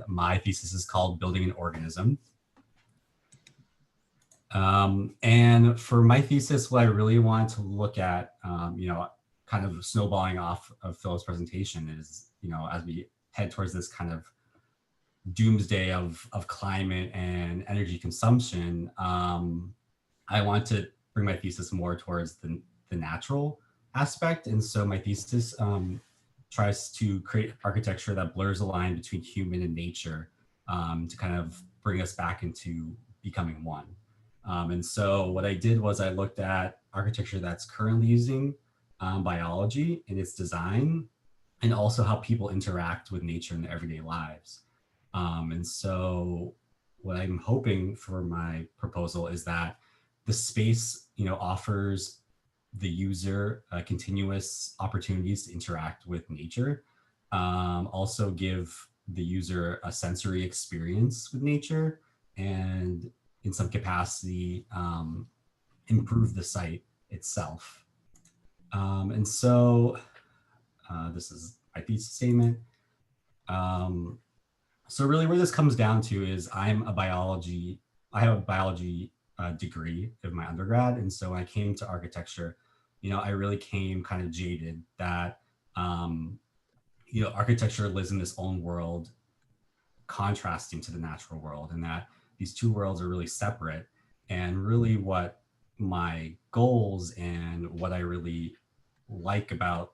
and my thesis is called Building an Organism. And for my thesis, what I really want to look at, kind of snowballing off of Philip's presentation is, as we head towards this kind of doomsday of climate and energy consumption, I want to bring my thesis more towards the natural aspect. And so my thesis tries to create architecture that blurs the line between human and nature, to kind of bring us back into becoming one. And so what I did was I looked at architecture that's currently using biology in its design, and also how people interact with nature in their everyday lives. And so what I'm hoping for my proposal is that the space, offers the user continuous opportunities to interact with nature, also give the user a sensory experience with nature, and in some capacity, improve the site itself. And so this is my thesis statement. So really where this comes down to is I have a biology degree of my undergrad. And so when I came to architecture, I really came kind of jaded that, architecture lives in this own world contrasting to the natural world, and that these two worlds are really separate. And really what my goals and what I really like about,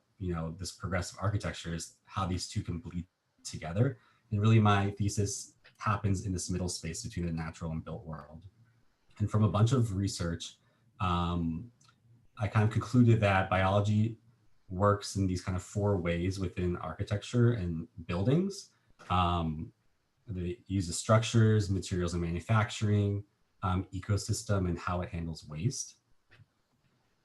this progressive architecture is how these two can bleed together. And really my thesis happens in this middle space between the natural and built world. And from a bunch of research, I kind of concluded that biology works in these kind of 4 ways within architecture and buildings. They use the structures, materials and manufacturing, ecosystem, and how it handles waste.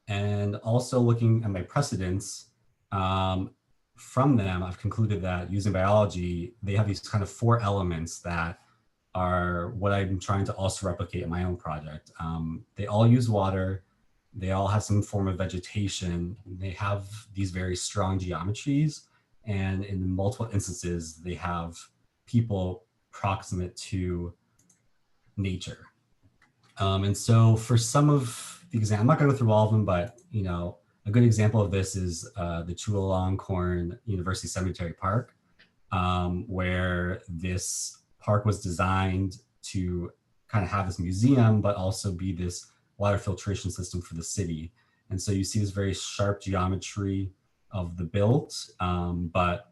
And also looking at my precedents, from them, I've concluded that using biology, they have these kind of 4 elements that are what I'm trying to also replicate in my own project. They all use water. They all have some form of vegetation. They have these very strong geometries. And in multiple instances, they have people proximate to nature. And so for some of the examples, I'm not going to go through all of them, but a good example of this is the Chulalongkorn University Cemetery Park, where this park was designed to kind of have this museum, but also be this water filtration system for the city. And so you see this very sharp geometry of the built, but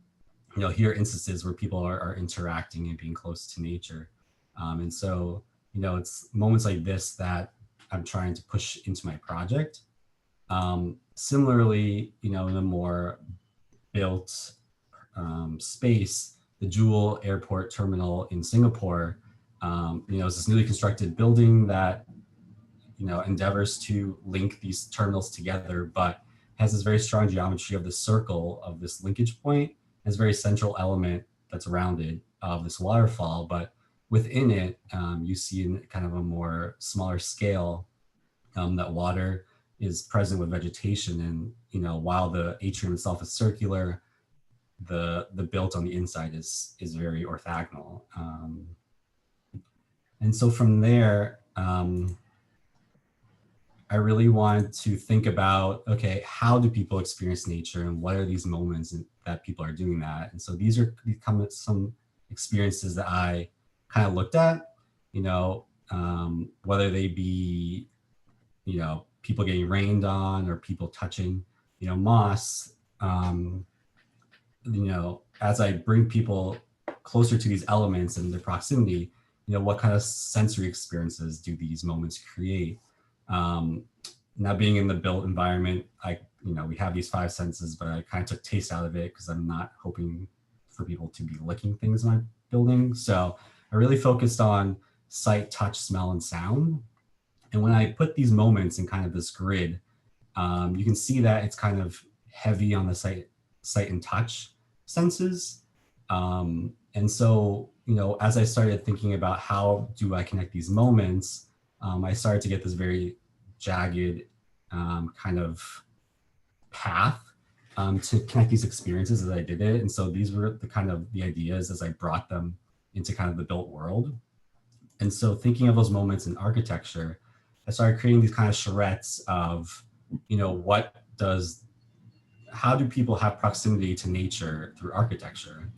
here are instances where people are interacting and being close to nature. And so, it's moments like this that I'm trying to push into my project. Similarly, in a more built space, the Jewel Airport Terminal in Singapore, is this newly constructed building that, endeavors to link these terminals together, but has this very strong geometry of the circle of this linkage point, has a very central element that's rounded of this waterfall, but within it, you see in kind of a more smaller scale that water is present with vegetation. And while the atrium itself is circular, the built on the inside is very orthogonal. And so from there, I really want to think about, okay, how do people experience nature, and what are these moments that people are doing that? And so these are some experiences that I kind of looked at, whether they be, people getting rained on or people touching, moss. As I bring people closer to these elements and their proximity, what kind of sensory experiences do these moments create? Now being in the built environment, we have these 5 senses, but I kind of took taste out of it because I'm not hoping for people to be licking things in my building. So I really focused on sight, touch, smell, and sound. And when I put these moments in kind of this grid, you can see that it's kind of heavy on the sight and touch senses. And so, as I started thinking about how do I connect these moments, I started to get this very jagged kind of path to connect these experiences as I did it. And so these were the ideas as I brought them into kind of the built world. And so thinking of those moments in architecture, I started creating these kind of charrettes of, how do people have proximity to nature through architecture?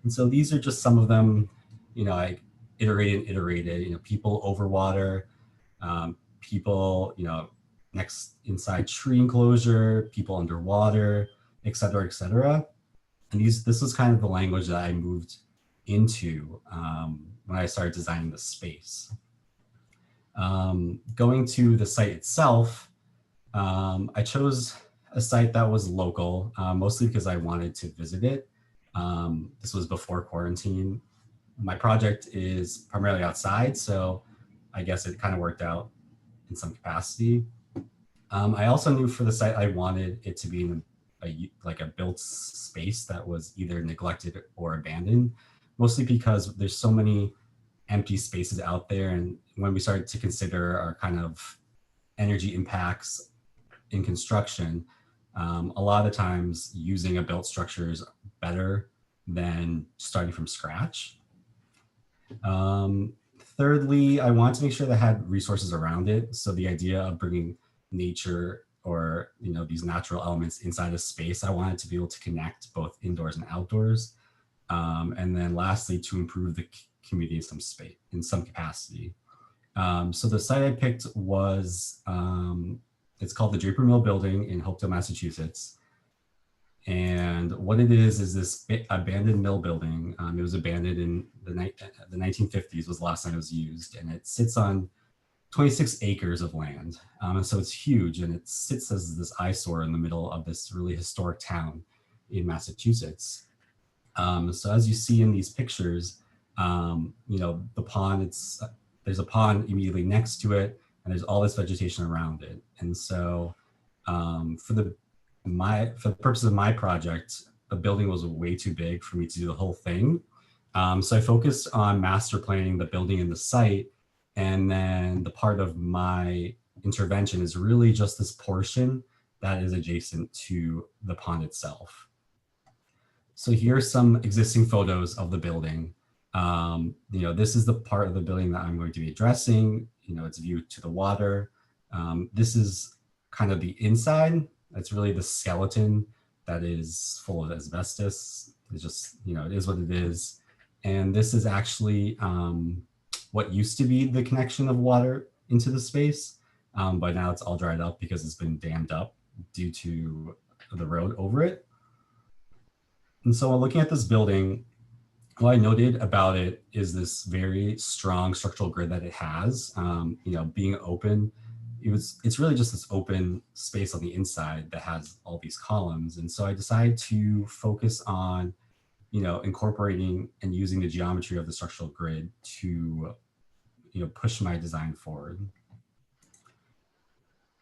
And so these are just some of them, I iterated and iterated, people over water, people, next inside tree enclosure, people underwater, et cetera, et cetera. And this was kind of the language that I moved into when I started designing the space. Going to the site itself, I chose a site that was local, mostly because I wanted to visit it. This was before quarantine. My project is primarily outside, so I guess it kind of worked out in some capacity. I also knew for the site I wanted it to be in a built space that was either neglected or abandoned, mostly because there's so many empty spaces out there. And when we started to consider our kind of energy impacts in construction, a lot of the times using a built structure is better than starting from scratch. Thirdly, I wanted to make sure that I had resources around it. So the idea of bringing nature or these natural elements inside a space, I wanted to be able to connect both indoors and outdoors. And then lastly, to improve the community in some capacity. So the site I picked was, it's called the Draper Mill Building in Hopedale, Massachusetts. And what it is this abandoned mill building. It was abandoned in the 1950s was the last time it was used. And it sits on 26 acres of land. And so it's huge, and it sits as this eyesore in the middle of this really historic town in Massachusetts. So as you see in these pictures, the pond, there's a pond immediately next to it, and there's all this vegetation around it. And so for the purpose of my project, the building was way too big for me to do the whole thing. So I focused on master planning the building and the site. And then the part of my intervention is really just this portion that is adjacent to the pond itself. So here's some existing photos of the building. This is the part of the building that I'm going to be addressing. It's viewed to the water. This is kind of the inside. It's really the skeleton that is full of asbestos. It's just, it is what it is. And this is actually what used to be the connection of water into the space. But now it's all dried up because it's been dammed up due to the road over it. And so while looking at this building, what I noted about it is this very strong structural grid that it has. Being open, it's really just this open space on the inside that has all these columns. And so I decided to focus on, incorporating and using the geometry of the structural grid to, push my design forward.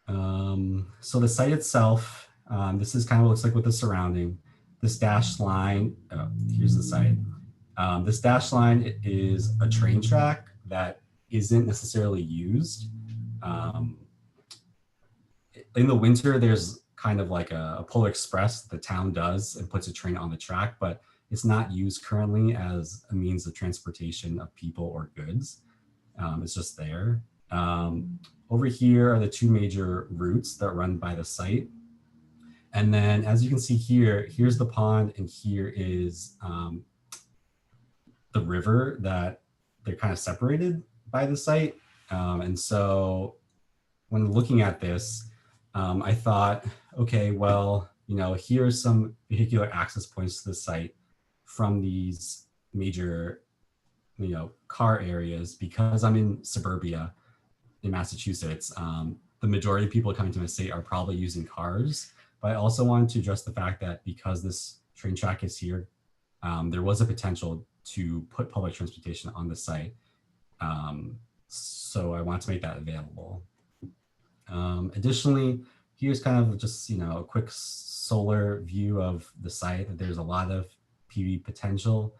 So the site itself, this is kind of what it looks like with the surrounding. This dashed line, here's the site. This dashed line is a train track that isn't necessarily used. In the winter, there's kind of like a Polar Express the town does and puts a train on the track, but it's not used currently as a means of transportation of people or goods. It's just there. Over here are the two major routes that run by the site. And then as you can see here, here's the pond, and here is the river that they're kind of separated by the site. And so when looking at this, I thought, okay, well, here's some vehicular access points to the site from these major, car areas. Because I'm in suburbia in Massachusetts, the majority of people coming to my state are probably using cars. But I also wanted to address the fact that because this train track is here, there was a potential to put public transportation on the site. So I want to make that available. Additionally, here's kind of just, a quick solar view of the site. That there's a lot of PV potential,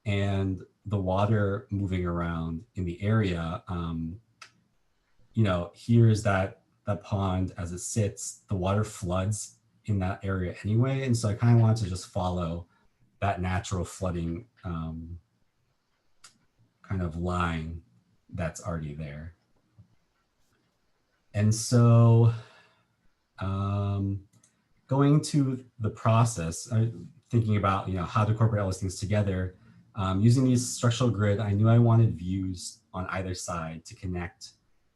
and the water moving around in the area. Here's that pond as it sits. The water floods in that area anyway, and so I kind of want to just follow that natural flooding kind of line that's already there. And so going to the process, thinking about how to incorporate all these things together, using these structural grid, I knew I wanted views on either side to connect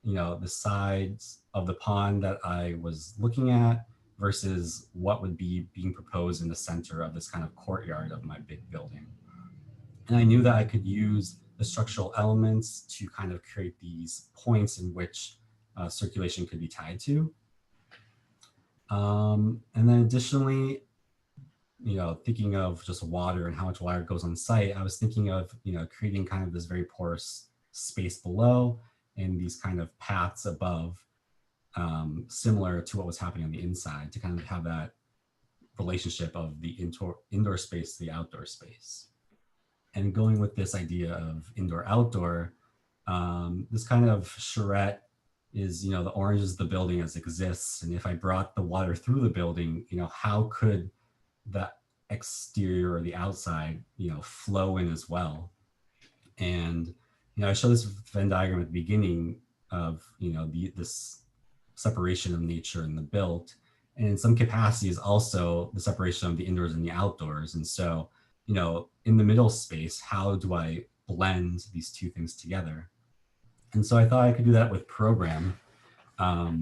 the sides of the pond that I was looking at versus what would be being proposed in the center of this kind of courtyard of my big building. And I knew that I could use the structural elements to kind of create these points in which circulation could be tied to. And then additionally, thinking of just water and how much water goes on site, I was thinking of, creating kind of this very porous space below and these kind of paths above, similar to what was happening on the inside, to kind of have that relationship of the indoor space to the outdoor space. And going with this idea of indoor-outdoor, this kind of charrette is, the orange is the building as it exists. And if I brought the water through the building, how could the exterior or the outside, flow in as well? And, I show this Venn diagram at the beginning of, this separation of nature and the built. And in some capacities, also the separation of the indoors and the outdoors. And so, in the middle space, how do I blend these two things together? And so I thought I could do that with program. I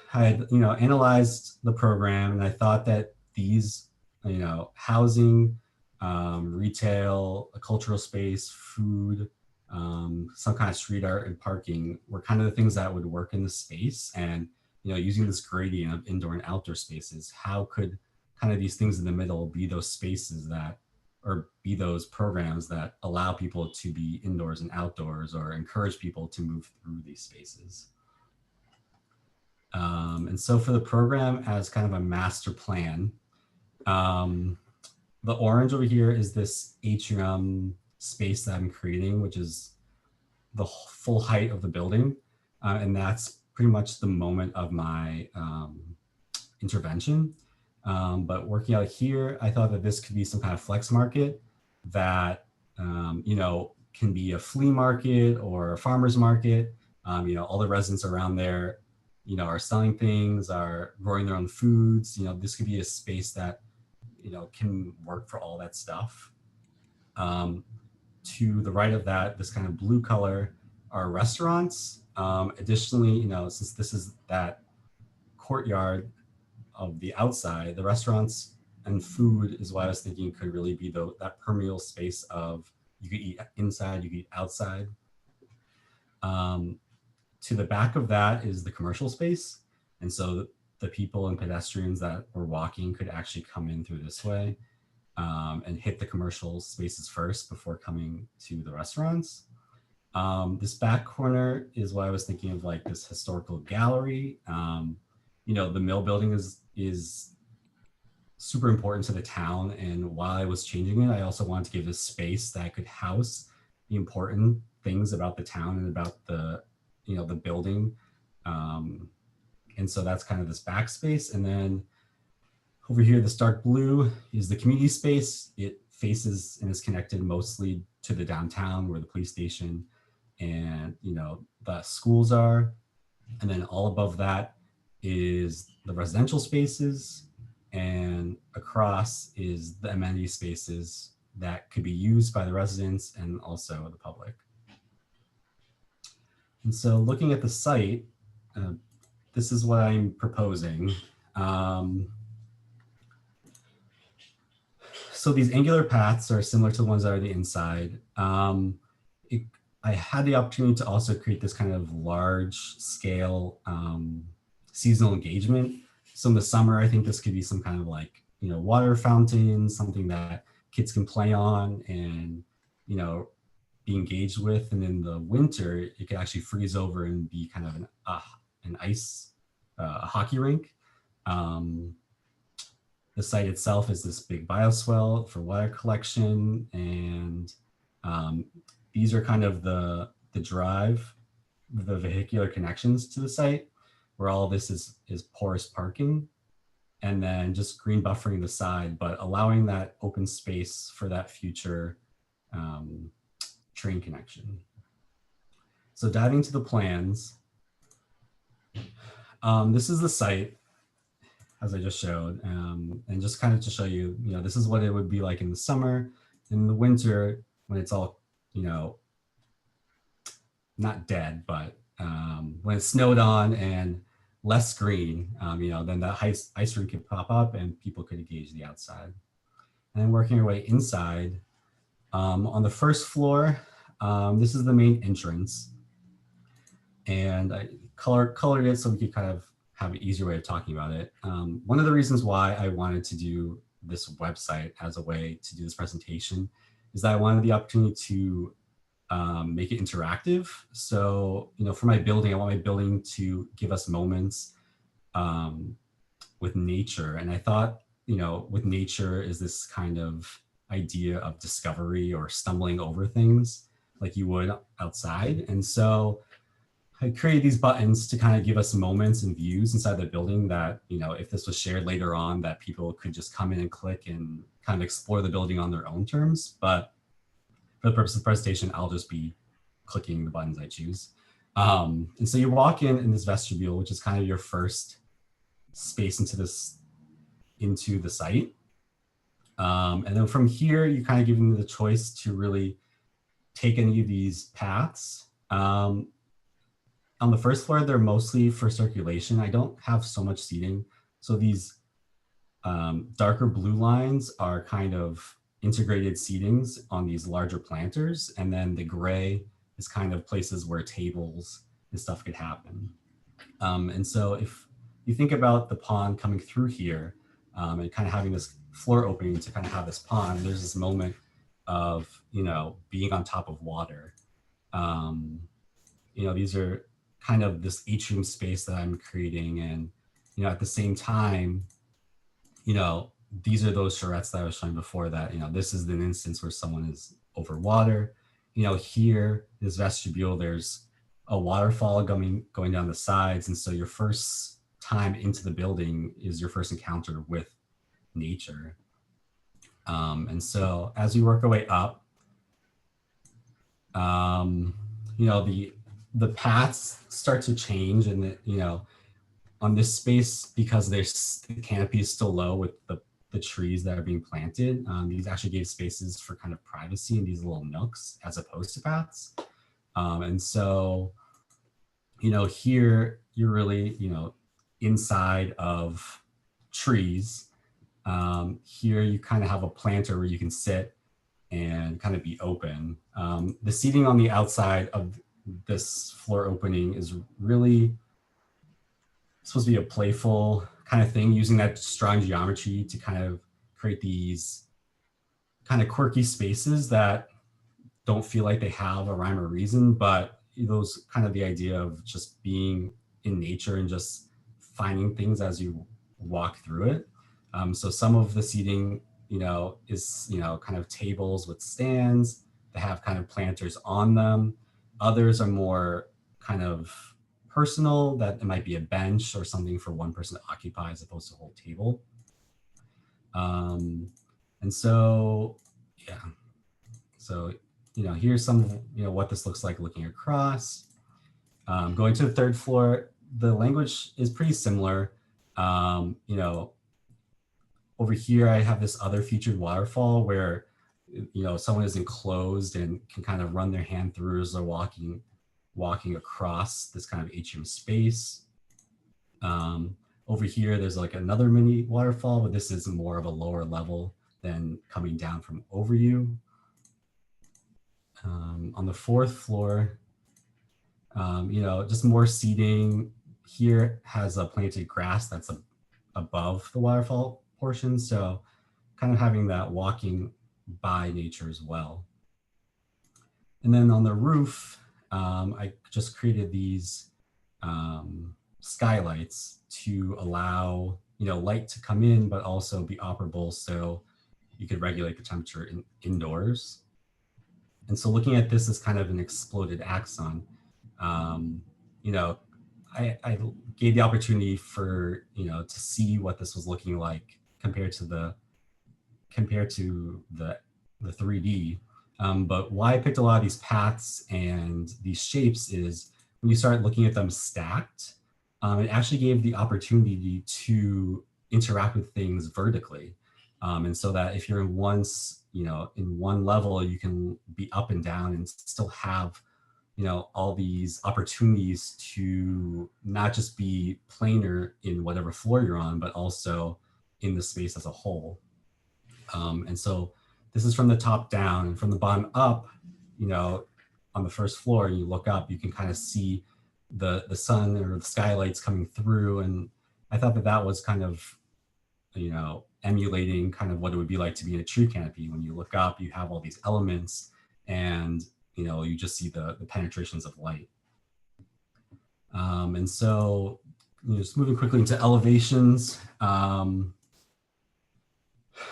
had, analyzed the program, and I thought that these, housing, retail, a cultural space, food, some kind of street art and parking were kind of the things that would work in the space. And, using this gradient of indoor and outdoor spaces, how could kind of these things in the middle be those spaces that, or be those programs that allow people to be indoors and outdoors, or encourage people to move through these spaces. And so for the program as kind of a master plan, the orange over here is this atrium space that I'm creating, which is the full height of the building. And that's pretty much the moment of my intervention. But working out here, I thought that this could be some kind of flex market that, can be a flea market or a farmer's market. All the residents around there, are selling things, are growing their own foods. This could be a space that, can work for all that stuff. To the right of that, this kind of blue color are restaurants. Additionally, since this is that courtyard of the outside, the restaurants and food is what I was thinking could really be that permeable space of, you could eat inside, you could eat outside. To the back of that is the commercial space. And so the people and pedestrians that were walking could actually come in through this way, and hit the commercial spaces first before coming to the restaurants. This back corner is what I was thinking of, like this historical gallery. The mill building is super important to the town. And while I was changing it, I also wanted to give this space that could house the important things about the town and about the building. And so that's kind of this backspace. And then over here, this dark blue is the community space. It faces and is connected mostly to the downtown, where the police station and the schools are. And then all above that is the residential spaces, and across is the amenity spaces that could be used by the residents and also the public. And so looking at the site, this is what I'm proposing. So these angular paths are similar to the ones that are the inside. I had the opportunity to also create this kind of large scale seasonal engagement. So in the summer, I think this could be some kind of like, water fountain, something that kids can play on and, be engaged with. And in the winter, it could actually freeze over and be kind of an ice hockey rink. The site itself is this big bioswale for water collection. And these are kind of the drive, the vehicular connections to the site, where all this is porous parking, and then just green buffering the side, but allowing that open space for that future train connection. So diving into the plans, this is the site as I just showed, and just kind of to show you, this is what it would be like in the summer. In the winter, when it's all, not dead, but when it snowed on and less green, then the ice rink could pop up and people could engage the outside. And then working our way inside, on the first floor, this is the main entrance. And I colored it so we could kind of have an easier way of talking about it. One of the reasons why I wanted to do this website as a way to do this presentation is that I wanted the opportunity to make it interactive. So, for my building, I want my building to give us moments with nature. And I thought, with nature is this kind of idea of discovery or stumbling over things like you would outside. And so I created these buttons to kind of give us moments and views inside the building that, if this was shared later on, that people could just come in and click and kind of explore the building on their own terms. But for the purpose of the presentation, I'll just be clicking the buttons I choose. And so you walk in this vestibule, which is kind of your first space into the site. And then from here, you kind of give them the choice to really take any of these paths. On the first floor, they're mostly for circulation. I don't have so much seating. So these darker blue lines are kind of integrated seatings on these larger planters. And then the gray is kind of places where tables and stuff could happen. And so if you think about the pond coming through here and kind of having this floor opening to kind of have this pond, there's this moment of, being on top of water. These are kind of this atrium space that I'm creating. And, at the same time, these are those charrettes that I was showing before that, this is an instance where someone is over water. Here, this vestibule, there's a waterfall going down the sides. And so your first time into the building is your first encounter with nature. And so as we work our way up, the paths start to change, and on this space, because the canopy is still low with the trees that are being planted, these actually gave spaces for kind of privacy in these little nooks as opposed to paths. And so, here you're really, inside of trees. Here you kind of have a planter where you can sit and kind of be open. The seating on the outside of this floor opening is really supposed to be a playful kind of thing, using that strong geometry to kind of create these kind of quirky spaces that don't feel like they have a rhyme or reason, but those kind of the idea of just being in nature and just finding things as you walk through it. So some of the seating, is, kind of tables with stands that have kind of planters on them. Others are more kind of personal, that it might be a bench or something for one person to occupy as opposed to a whole table. And so, yeah. So, here's some, what this looks like looking across. Going to the third floor, the language is pretty similar. Over here, I have this other featured waterfall where, someone is enclosed and can kind of run their hand through as they're walking across this kind of atrium space. Over here, there's like another mini waterfall, but this is more of a lower level than coming down from over you. On the fourth floor, just more seating. Here has a planted grass that's above the waterfall portion. So kind of having that walking by nature as well. And then on the roof, I just created these skylights to allow, light to come in, but also be operable so you could regulate the temperature indoors. And so looking at this as kind of an exploded axon, I gave the opportunity for, to see what this was looking like compared to the 3D. But why I picked a lot of these paths and these shapes is when you start looking at them stacked, it actually gave the opportunity to interact with things vertically. And so that if you're in in one level, you can be up and down and still have, all these opportunities to not just be planar in whatever floor you're on, but also in the space as a whole. And so this is from the top down, and from the bottom up, on the first floor, you look up, you can kind of see the sun or the skylights coming through. And I thought that that was kind of, emulating kind of what it would be like to be in a tree canopy. When you look up, you have all these elements, and you just see the penetrations of light. And so, just moving quickly into elevations.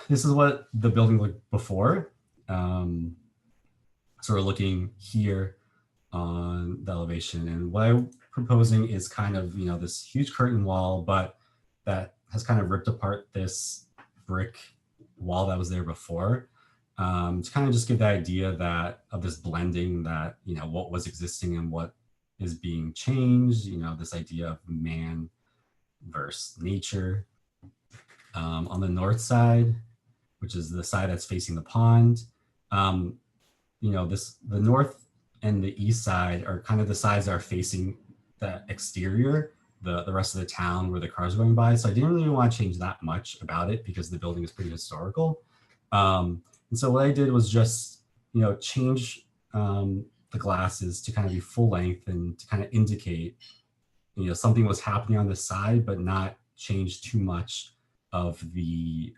This is what the building looked before. So we're looking here on the elevation, and what I'm proposing is kind of, this huge curtain wall, but that has kind of ripped apart this brick wall that was there before, to kind of just give the idea that of this blending, that, what was existing and what is being changed, this idea of man versus nature. On the north side, which is the side that's facing the pond, the north and the east side are kind of the sides that are facing the exterior, the rest of the town where the cars are going by. So I didn't really want to change that much about it because the building is pretty historical. And so what I did was just, change the glasses to kind of be full length and to kind of indicate, something was happening on the side, but not change too much of the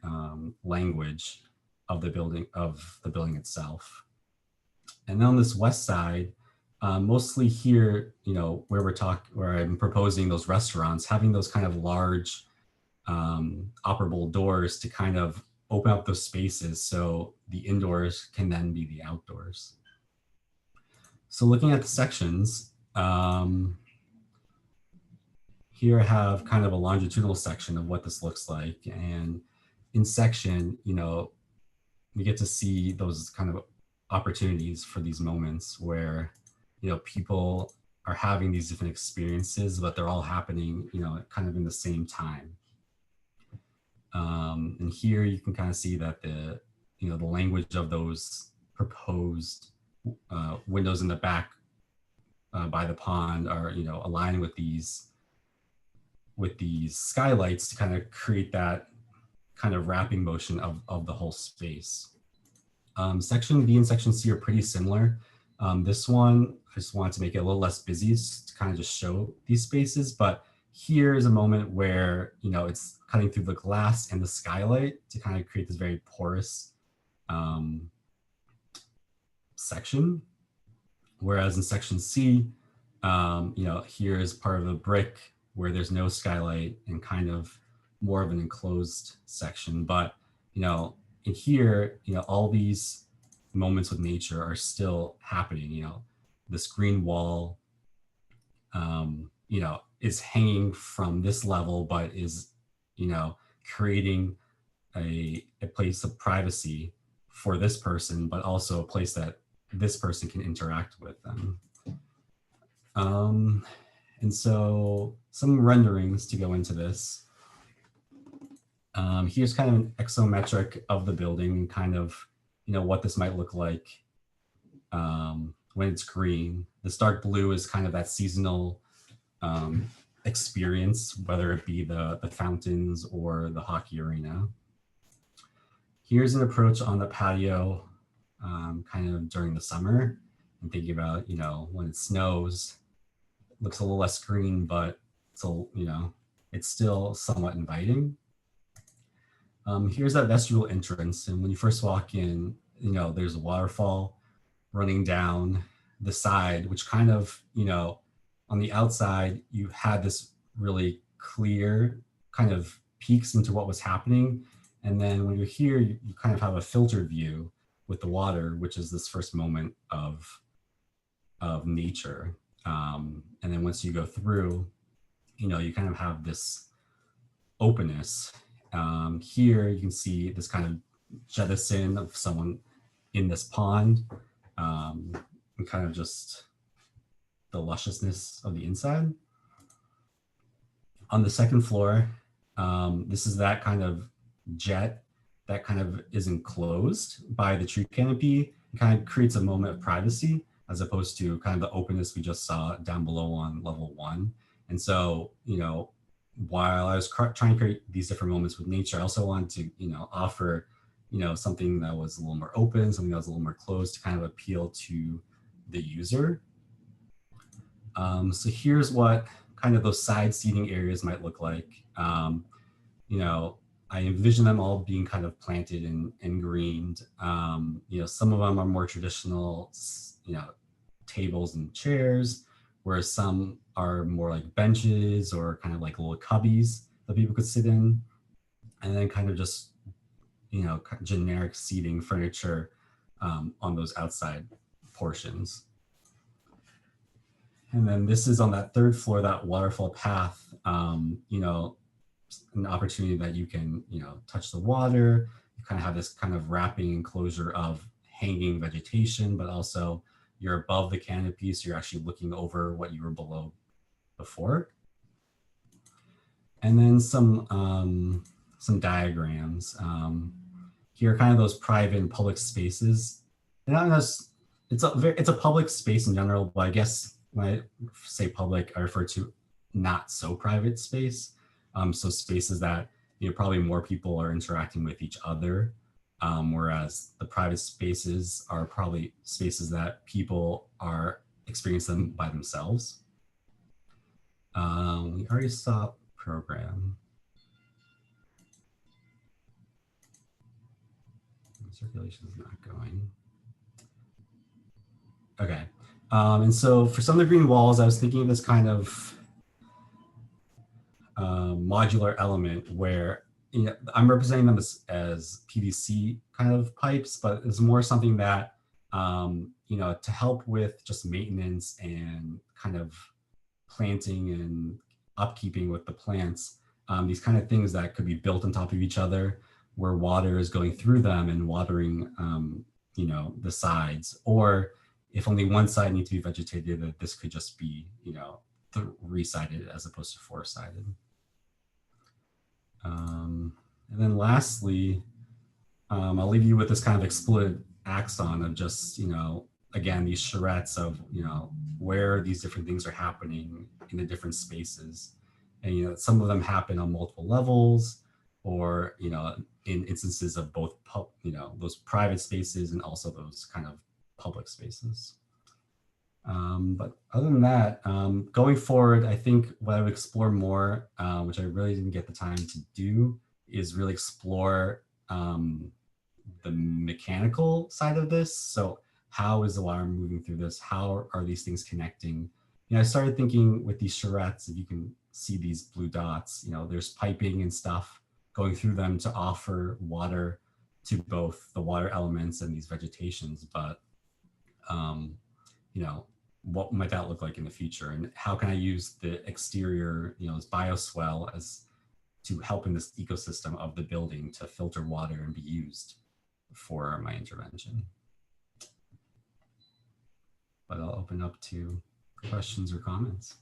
language of the building itself. And then on this west side, mostly here, where I'm proposing those restaurants, having those kind of large operable doors to kind of open up those spaces so the indoors can then be the outdoors. So looking at the sections, here I have kind of a longitudinal section of what this looks like. And in section, we get to see those kind of opportunities for these moments where, people are having these different experiences, but they're all happening, kind of in the same time. And here you can kind of see that the language of those proposed windows in the back by the pond are, aligned with these skylights to kind of create that kind of wrapping motion of the whole space. Section B and section C are pretty similar. This one, I just wanted to make it a little less busy to kind of just show these spaces, but here is a moment where, it's cutting through the glass and the skylight to kind of create this very porous section. Whereas in section C, here is part of a brick where there's no skylight and kind of more of an enclosed section. But, in here, all these moments with nature are still happening. This green wall, is hanging from this level, but is, creating a place of privacy for this person, but also a place that this person can interact with them. And so some renderings to go into this. Here's kind of an exometric of the building, kind of, what this might look like when it's green. This dark blue is kind of that seasonal experience, whether it be the fountains or the hockey arena. Here's an approach on the patio, kind of during the summer, and thinking about, when it snows, it looks a little less green, but it's still somewhat inviting. Here's that vestibule entrance, and when you first walk in, there's a waterfall running down the side, which kind of, on the outside, you had this really clear kind of peeks into what was happening. And then when you're here, you kind of have a filtered view with the water, which is this first moment of nature. And then once you go through, you kind of have this openness. Here you can see this kind of jettison of someone in this pond, and kind of just the lusciousness of the inside. On the second floor, this is that kind of jet that kind of is enclosed by the tree canopy. It kind of creates a moment of privacy as opposed to kind of the openness we just saw down below on level 1. And so, you know, while I was trying to create these different moments with nature, I also wanted to, you know, offer, you know, something that was a little more open, something that was a little more closed to kind of appeal to the user. So here's what kind of those side seating areas might look like. You know, I envision them all being kind of planted and greened. You know, some of them are more traditional, you know, tables and chairs, whereas some are more like benches or kind of like little cubbies that people could sit in. And then kind of just, you know, generic seating furniture on those outside portions. And then this is on that third floor, that waterfall path, you know, an opportunity that you can, you know, touch the water. You kind of have this kind of wrapping enclosure of hanging vegetation, but also you're above the canopy, so you're actually looking over what you were below before. And then some diagrams. Here are kind of those private and public spaces. And it's a public space in general, but I guess when I say public, I refer to not so private space. So spaces that, you know, probably more people are interacting with each other, whereas the private spaces are probably spaces that people are experiencing by themselves. We already saw program. Circulation is not going. Okay. And so for some of the green walls, I was thinking of this kind of modular element where, you know, I'm representing them as PVC kind of pipes, but it's more something that, you know, to help with just maintenance and kind of planting and upkeeping with the plants, these kind of things that could be built on top of each other where water is going through them and watering, you know, the sides, or if only one side needs to be vegetated, that this could just be, you know, three-sided as opposed to four-sided. And then lastly, I'll leave you with this kind of exploded axon of just, you know, again, these charrettes of, you know, where these different things are happening in the different spaces. And, you know, some of them happen on multiple levels, or, you know, in instances of both, you know, those private spaces and also those kind of public spaces. But other than that, going forward, I think what I would explore more, which I really didn't get the time to do, is really explore the mechanical side of this. So how is the water moving through this? How are these things connecting? You know, I started thinking with these charrettes, if you can see these blue dots, you know, there's piping and stuff going through them to offer water to both the water elements and these vegetations. But, you know, what might that look like in the future? And how can I use the exterior, you know, this bioswale as to help in this ecosystem of the building to filter water and be used for my intervention? But I'll open up to questions or comments.